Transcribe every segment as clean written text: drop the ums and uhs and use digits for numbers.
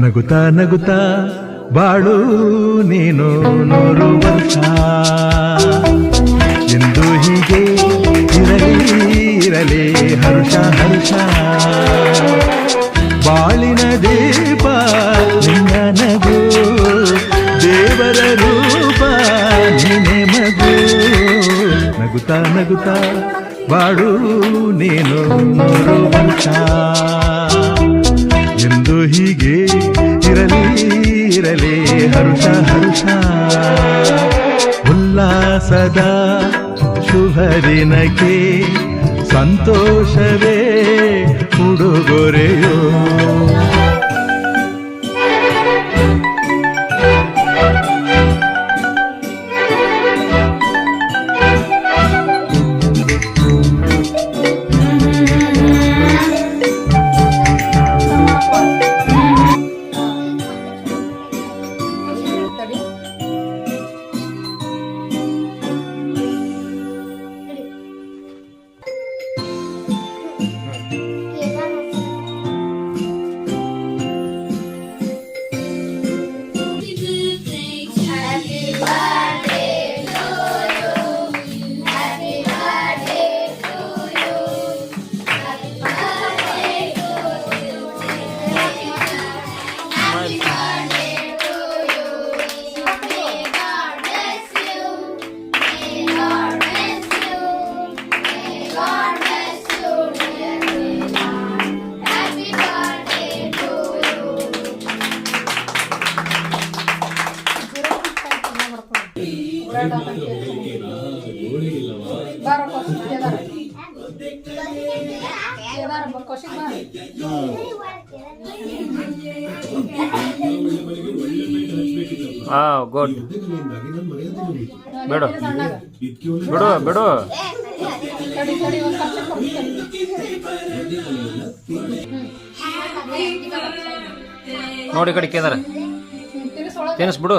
ನಗುತ್ತಾ ನಗುತ್ತಾ ಬಾಳು ನೀನು 100 ವರ್ಷ ಎಂದು ಹೀಗೆ ಇರಲಿ ಇರಲಿ ಹರುಷ ಹರುಷ ಬಾಳಿನ ದೀಪ ನಿನ್ನ ನಗು ದೇವರ ರೂಪ ನೀನೆ ಮಗು ನಗುತ್ತಾ ನಗುತ್ತಾ ಬಾಳು ನೀನು 100 ವರ್ಷ ಎಂದು ಹೀಗೆ ಇರಲಿ ಇರಲಿ ಹರುಷ ಹರುಷ ಉಲ್ಲಾಸದ ಶುಭ ದಿನಕ್ಕೆ ಸಂತೋಷವೇ ಉಡುಗೊರೆಯೋ ಗುಡ್ ಬೇಡ ಬಿಡು ಬಿಡು ನೋಡಿ ಕಡೆ ಕೇದಾರ ತಿನ್ನಿಸ್ಬಿಡು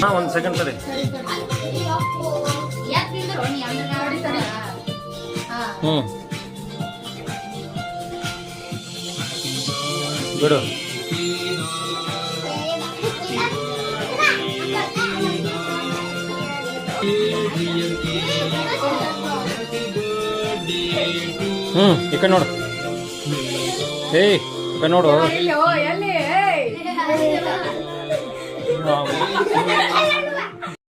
ಹಾಂ ಒಂದು ಸೆಕೆಂಡ್ ತಡಿ ಬಿಡು ಈ ಕಡೆ ನೋಡು ಏಯ್ ಈ ಕಡೆ ನೋಡು ಎಲ್ಲಿ